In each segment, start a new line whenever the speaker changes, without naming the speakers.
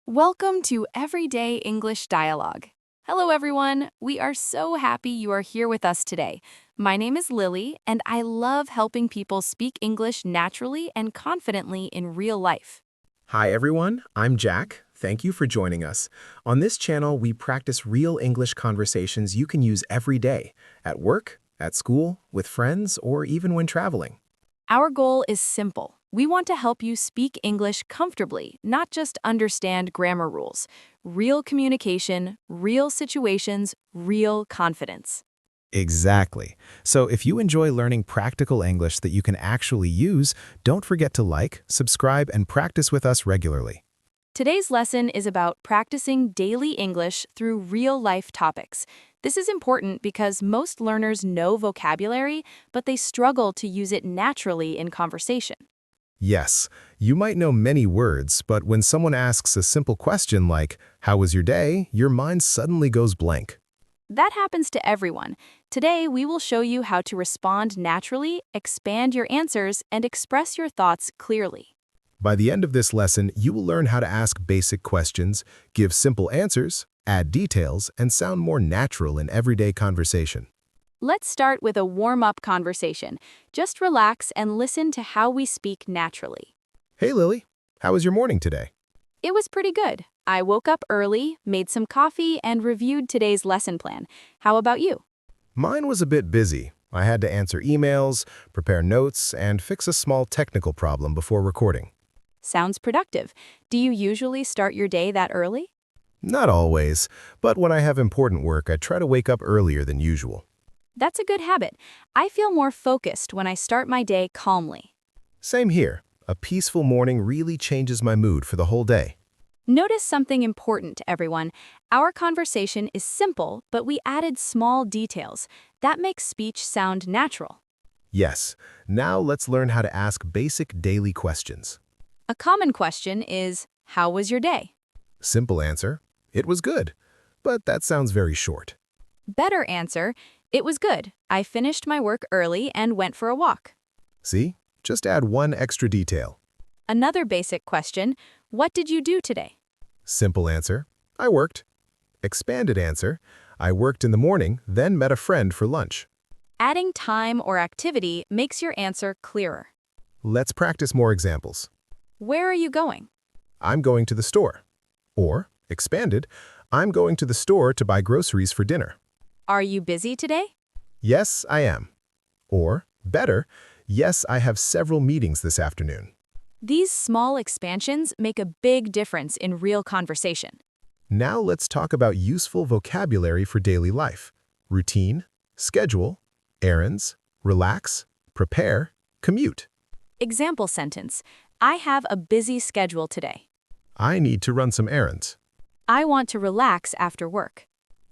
Welcome to Everyday English Dialogue. Hello, everyone. We are so happy you are here with us today. My name is Lily, and I love helping people speak English naturally and confidently in real life.
Hi everyone, I'm Jack. Thank you for joining us. On this channel, we practice real English conversations you can use every day, at work, at school, with friends, or even when traveling.
Our goal is simple. We want to help you speak English comfortably, not just understand grammar rules. Real communication, real situations, real confidence.
Exactly. So if you enjoy learning practical English that you can actually use, don't forget to like, subscribe, and practice with us regularly.
Today's lesson is about practicing daily English through real-life topics. This is important because most learners know vocabulary, but they struggle to use it naturally in conversation.
Yes, you might know many words, but when someone asks a simple question like, "How was your day?" your mind suddenly goes blank.
That happens to everyone. Today, we will show you how to respond naturally, expand your answers, and express your thoughts clearly.
By the end of this lesson, you will learn how to ask basic questions, give simple answers, add details, and sound more natural in everyday conversation.
Let's start with a warm-up conversation. Just relax and listen to how we speak naturally.
Hey Lily, how was your morning today?
It was pretty good. I woke up early, made some coffee, and reviewed today's lesson plan. How about you?
Mine was a bit busy. I had to answer emails, prepare notes, and fix a small technical problem before recording.
Sounds productive. Do you usually start your day that early?
Not always, but when I have important work, I try to wake up earlier than usual.
That's a good habit. I feel more focused when I start my day calmly.
Same here. A peaceful morning really changes my mood for the whole day.
Notice something important, everyone. Our conversation is simple, but we added small details. That makes speech sound natural.
Yes, now let's learn how to ask basic daily questions.
A common question is, how was your day?
Simple answer, it was good. But that sounds very short.
Better answer, it was good. I finished my work early and went for a walk.
See? Just add one extra detail.
Another basic question, what did you do today?
Simple answer, I worked. Expanded answer, I worked in the morning, then met a friend for lunch.
Adding time or activity makes your answer clearer.
Let's practice more examples.
Where are you going?
I'm going to the store. Or, expanded, I'm going to the store to buy groceries for dinner.
Are you busy today?
Yes, I am. Or, better, yes, I have several meetings this afternoon.
These small expansions make a big difference in real conversation.
Now let's talk about useful vocabulary for daily life. Routine, schedule, errands, relax, prepare, commute.
Example sentence, I have a busy schedule today.
I need to run some errands.
I want to relax after work.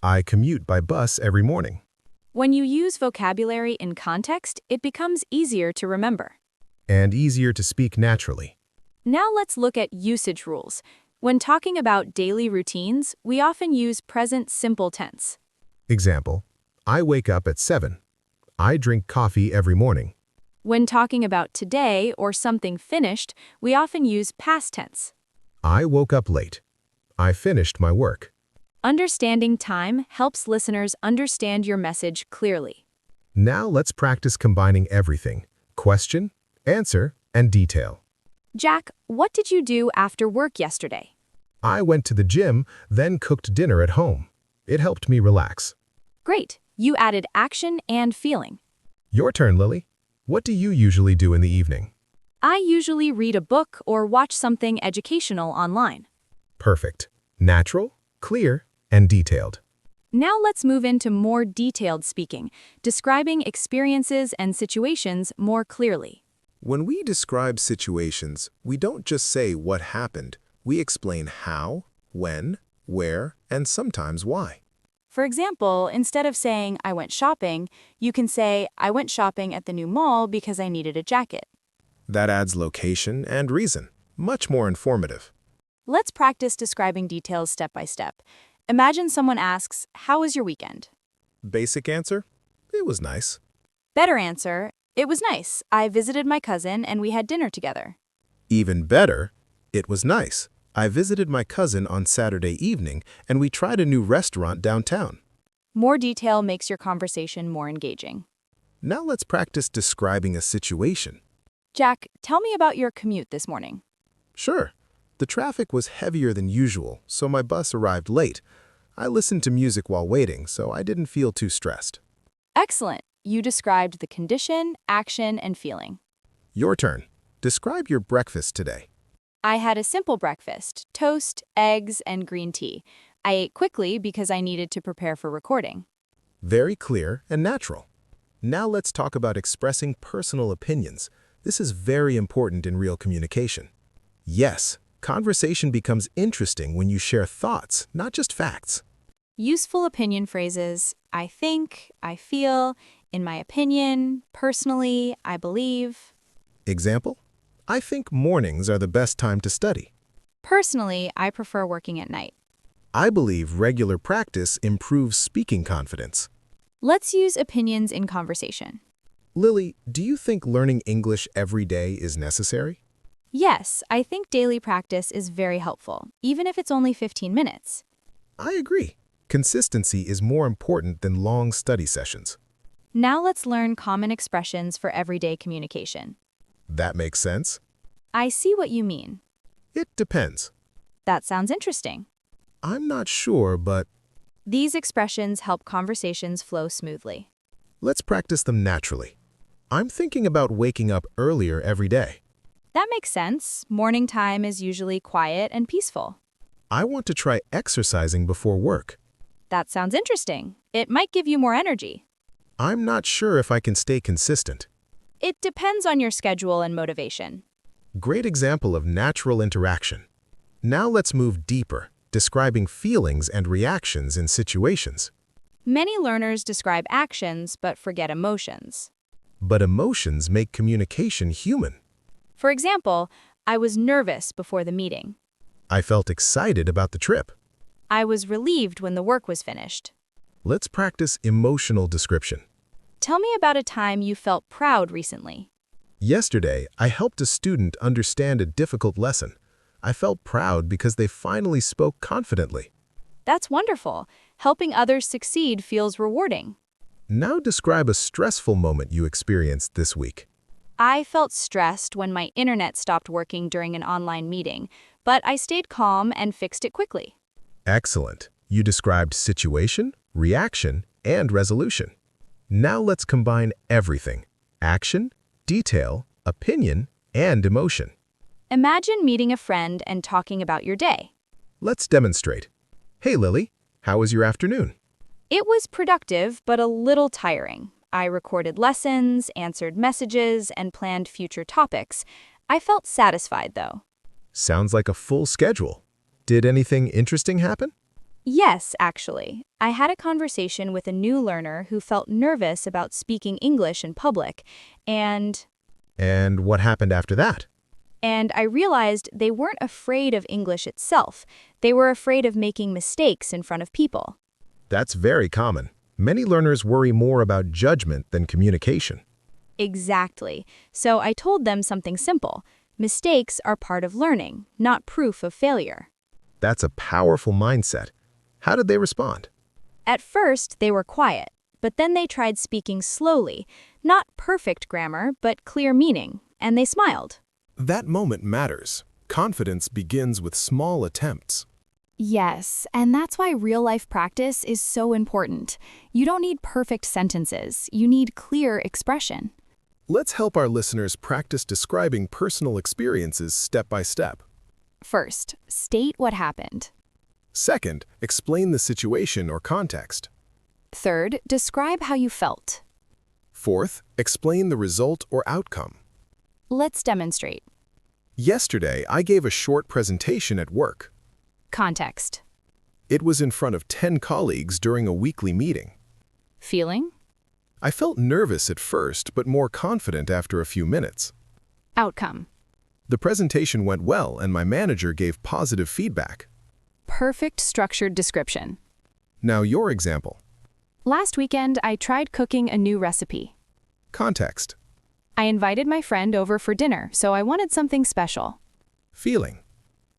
I commute by bus every morning.
When you use vocabulary in context, it becomes easier to remember.
And easier to speak naturally.
Now let's look at usage rules. When talking about daily routines, we often use present simple tense.
Example, I wake up at 7. I drink coffee every morning.
When talking about today or something finished, we often use past tense.
I woke up late. I finished my work.
Understanding time helps listeners understand your message clearly.
Now let's practice combining everything: question, answer, and detail.
Jack, what did you do after work yesterday?
I went to the gym, then cooked dinner at home. It helped me relax.
Great, you added action and feeling.
Your turn, Lily. What do you usually do in the evening?
I usually read a book or watch something educational online.
Perfect. Natural, clear, and detailed.
Now let's move into more detailed speaking, describing experiences and situations more clearly.
When we describe situations, we don't just say what happened. We explain how, when, where, and sometimes why.
For example, instead of saying, I went shopping, you can say, I went shopping at the new mall because I needed a jacket.
That adds location and reason. Much more informative.
Let's practice describing details step by step. Imagine someone asks, how was your weekend?
Basic answer? It was nice.
Better answer, it was nice. I visited my cousin and we had dinner together.
Even better, it was nice. I visited my cousin on Saturday evening and we tried a new restaurant downtown.
More detail makes your conversation more engaging.
Now let's practice describing a situation.
Jack, tell me about your commute this morning.
Sure. The traffic was heavier than usual, so my bus arrived late. I listened to music while waiting, so I didn't feel too stressed.
Excellent. You described the condition, action, and feeling.
Your turn. Describe your breakfast today.
I had a simple breakfast, toast, eggs, and green tea. I ate quickly because I needed to prepare for recording.
Very clear and natural. Now let's talk about expressing personal opinions. This is very important in real communication. Yes, conversation becomes interesting when you share thoughts, not just facts.
Useful opinion phrases: I think, I feel, in my opinion, personally, I believe.
Example? I think mornings are the best time to study.
Personally, I prefer working at night.
I believe regular practice improves speaking confidence.
Let's use opinions in conversation.
Lily, do you think learning English every day is necessary?
Yes, I think daily practice is very helpful, even if it's only 15 minutes.
I agree. Consistency is more important than long study sessions.
Now let's learn common expressions for everyday communication.
That makes sense.
I see what you mean.
It depends.
That sounds interesting.
I'm not sure, but
These expressions help conversations flow smoothly.
let's practice them naturally. I'm thinking about waking up earlier every day.
That makes sense. Morning time is usually quiet and peaceful.
I want to try exercising before work.
That sounds interesting. It might give you more energy.
I'm not sure if I can stay consistent.
It depends on your schedule and motivation.
Great example of natural interaction. Now let's move deeper, describing feelings and reactions in situations.
Many learners describe actions but forget emotions.
But emotions make communication human.
For example, I was nervous before the meeting.
I felt excited about the trip.
I was relieved when the work was finished.
Let's practice emotional description.
Tell me about a time you felt proud recently.
Yesterday, I helped a student understand a difficult lesson. I felt proud because they finally spoke confidently.
That's wonderful. Helping others succeed feels rewarding.
Now describe a stressful moment you experienced this week.
I felt stressed when my internet stopped working during an online meeting, but I stayed calm and fixed it quickly.
Excellent. You described situation, reaction, and resolution. Now let's combine everything: action, detail, opinion, and emotion.
Imagine meeting a friend and talking about your day.
Let's demonstrate. Hey Lily, how was your afternoon?
It was productive, but a little tiring. I recorded lessons, answered messages, and planned future topics. I felt satisfied, though.
Sounds like a full schedule. Did anything interesting happen?
Yes, actually. I had a conversation with a new learner who felt nervous about speaking English in public, and
And what happened after that?
I realized they weren't afraid of English itself. They were afraid of making mistakes in front of people.
That's very common. Many learners worry more about judgment than communication.
Exactly. So I told them something simple. Mistakes are part of learning, not proof of failure.
That's a powerful mindset. How did they respond?
At first, they were quiet, but then they tried speaking slowly, not perfect grammar, but clear meaning, and they smiled.
That moment matters. Confidence begins with small attempts.
Yes, and that's why real-life practice is so important. You don't need perfect sentences. You need clear expression.
Let's help our listeners practice describing personal experiences step by step.
First, state what happened.
Second, explain the situation or context.
Third, describe how you felt.
Fourth, explain the result or outcome.
Let's demonstrate.
Yesterday, I gave a short presentation at work.
Context.
It was in front of 10 colleagues during a weekly meeting.
Feeling.
I felt nervous at first, but more confident after a few minutes.
Outcome.
The presentation went well, and my manager gave positive feedback.
Perfect structured description.
Now your example.
Last weekend, I tried cooking a new recipe.
Context.
I invited my friend over for dinner, so I wanted something special.
Feeling.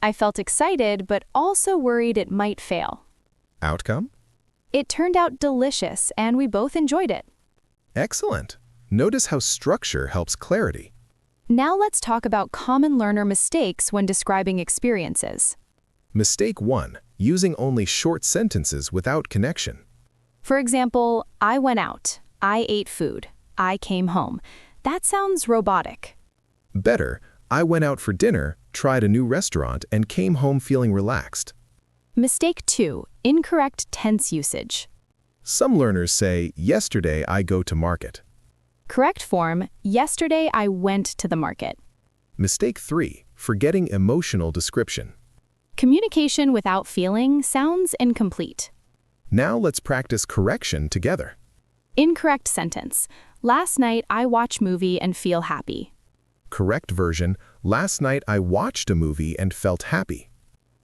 I felt excited but also worried it might fail.
Outcome?
It turned out delicious and we both enjoyed it.
Excellent. Notice how structure helps clarity.
Now let's talk about common learner mistakes when describing experiences.
Mistake 1. Using only short sentences without connection.
For example, I went out, I ate food, I came home. That sounds robotic.
Better, I went out for dinner, tried a new restaurant, and came home feeling relaxed.
Mistake 2. Incorrect tense usage.
Some learners say, yesterday I go to market.
Correct form, yesterday I went to the market.
Mistake 3. Forgetting emotional description.
Communication without feeling sounds incomplete.
Now let's practice correction together.
Incorrect sentence. Last night I watched movie and feel happy.
Correct version, last night I watched a movie and felt happy.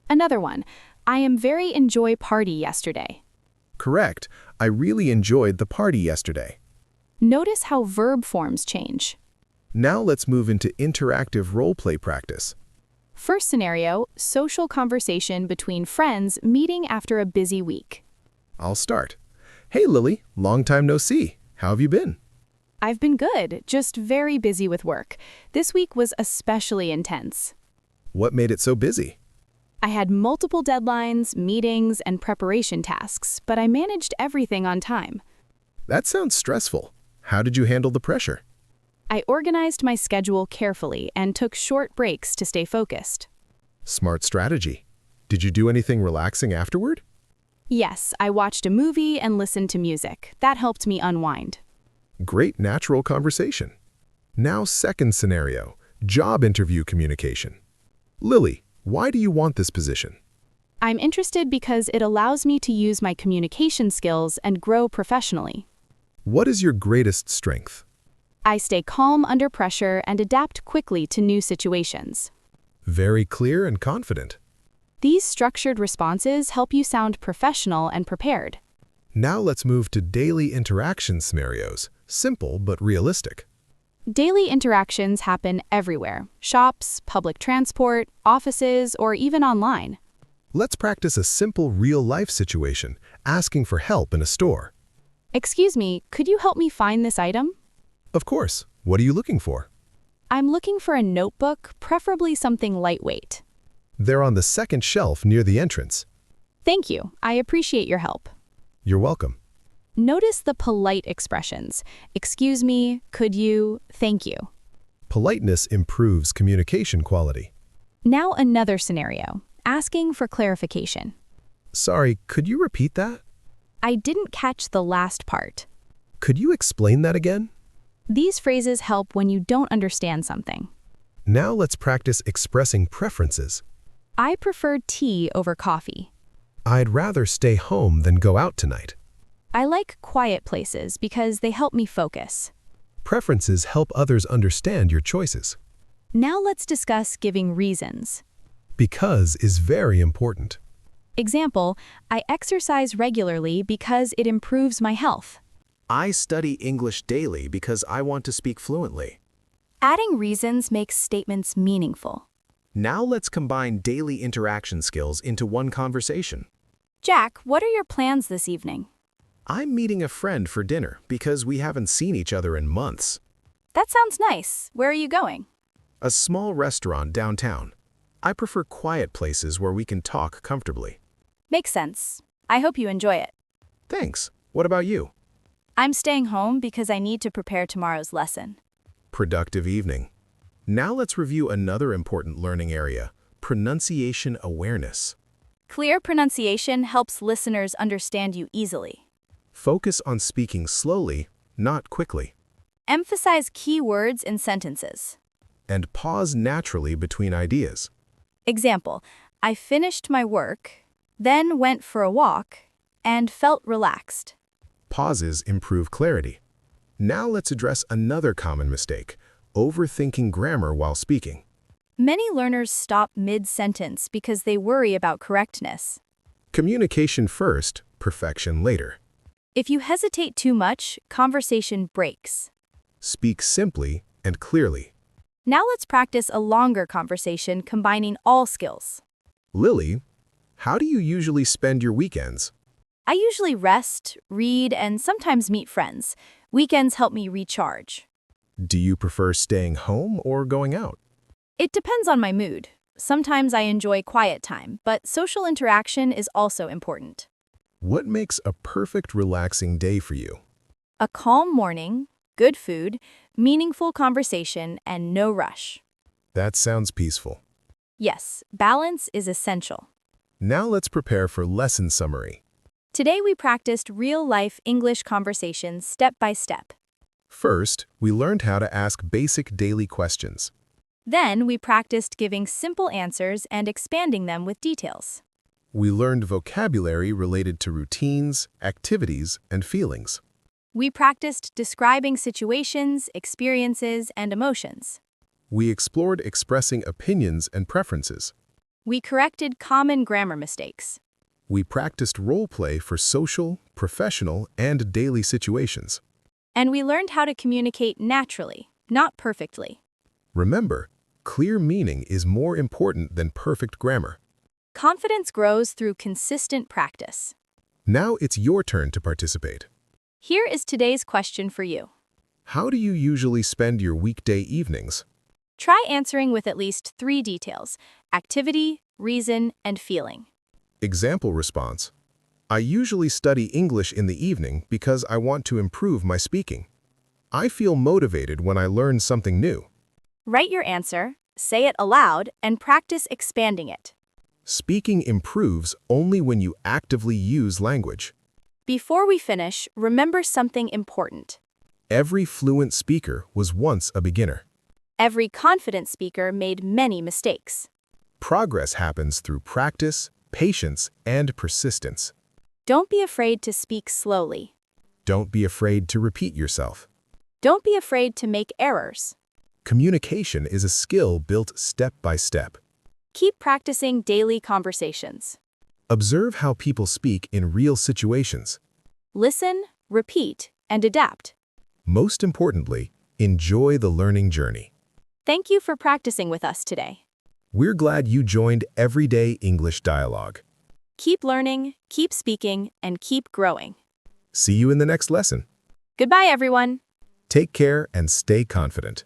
Another one. I am very enjoy party yesterday.
Correct, I really enjoyed the party yesterday.
Notice how verb forms change.
Now let's move into interactive role-play practice.
First scenario, social conversation between friends meeting after a busy week.
I'll start. Hey Lily, long time no see. How have you been?
I've been good, just very busy with work. This week was especially intense.
What made it so busy?
I had multiple deadlines, meetings, and preparation tasks, but I managed everything on time.
That sounds stressful. How did you handle the pressure?
I organized my schedule carefully and took short breaks to stay focused.
Smart strategy. Did you do anything relaxing afterward?
Yes, I watched a movie and listened to music. That helped me unwind.
Great natural conversation. Now second scenario, job interview communication. Lily, why do you want this position?
I'm interested because it allows me to use my communication skills and grow professionally.
What is your greatest strength?
I stay calm under pressure and adapt quickly to new situations.
Very clear and confident.
These structured responses help you sound professional and prepared.
Now let's move to daily interaction scenarios, simple but realistic.
Daily interactions happen everywhere: shops, public transport, offices, or even online.
Let's practice a simple real-life situation, asking for help in a store.
Excuse me, could you help me find this item?
Of course. What are you looking for?
I'm looking for a notebook, preferably something lightweight.
They're on the second shelf near the entrance.
Thank you. I appreciate your help.
You're welcome.
Notice the polite expressions. Excuse me, could you, thank you.
Politeness improves communication quality.
Now another scenario, asking for clarification.
Sorry, could you repeat that?
I didn't catch the last part.
Could you explain that again?
These phrases help when you don't understand something.
Now let's practice expressing preferences.
I prefer tea over coffee.
I'd rather stay home than go out tonight.
I like quiet places because they help me focus.
Preferences help others understand your choices.
Now let's discuss giving reasons.
Because is very important.
Example, I exercise regularly because it improves my health.
I study English daily because I want to speak fluently.
Adding reasons makes statements meaningful.
Now let's combine daily interaction skills into one conversation.
Jack, what are your plans this evening?
I'm meeting a friend for dinner because we haven't seen each other in months.
That sounds nice. Where are you going?
A small restaurant downtown. I prefer quiet places where we can talk comfortably.
Makes sense. I hope you enjoy it.
Thanks. What about you?
I'm staying home because I need to prepare tomorrow's lesson.
Productive evening. Now let's review another important learning area, pronunciation awareness.
Clear pronunciation helps listeners understand you easily.
Focus on speaking slowly, not quickly.
Emphasize key words in sentences.
And pause naturally between ideas.
Example, I finished my work, then went for a walk, and felt relaxed.
Pauses improve clarity. Now let's address another common mistake, overthinking grammar while speaking.
Many learners stop mid-sentence because they worry about correctness.
Communication first, perfection later.
If you hesitate too much, conversation breaks.
Speak simply and clearly.
Now let's practice a longer conversation combining all skills.
Lily, how do you usually spend your weekends?
I usually rest, read, and sometimes meet friends. Weekends help me recharge.
Do you prefer staying home or going out?
It depends on my mood. Sometimes I enjoy quiet time, but social interaction is also important.
What makes a perfect relaxing day for you?
A calm morning, good food, meaningful conversation, and no rush.
That sounds peaceful.
Yes, balance is essential.
Now let's prepare for lesson summary.
Today we practiced real-life English conversations step by step.
First, we learned how to ask basic daily questions.
Then we practiced giving simple answers and expanding them with details.
We learned vocabulary related to routines, activities, and feelings.
We practiced describing situations, experiences, and emotions.
We explored expressing opinions and preferences.
We corrected common grammar mistakes.
We practiced role play for social, professional, and daily situations.
And we learned how to communicate naturally, not perfectly.
Remember, clear meaning is more important than perfect grammar.
Confidence grows through consistent practice.
Now it's your turn to participate.
Here is today's question for you.
How do you usually spend your weekday evenings?
Try answering with at least 3 details: activity, reason, and feeling.
Example response. I usually study English in the evening because I want to improve my speaking. I feel motivated when I learn something new.
Write your answer, say it aloud, and practice expanding it.
Speaking improves only when you actively use language.
Before we finish, remember something important.
Every fluent speaker was once a beginner.
Every confident speaker made many mistakes.
Progress happens through practice, patience, and persistence.
Don't be afraid to speak slowly.
Don't be afraid to repeat yourself.
Don't be afraid to make errors.
Communication is a skill built step by step.
Keep practicing daily conversations.
Observe how people speak in real situations.
Listen, repeat, and adapt.
Most importantly, enjoy the learning journey.
Thank you for practicing with us today.
We're glad you joined Everyday English Dialogue.
Keep learning, keep speaking, and keep growing.
See you in the next lesson.
Goodbye, everyone.
Take care and stay confident.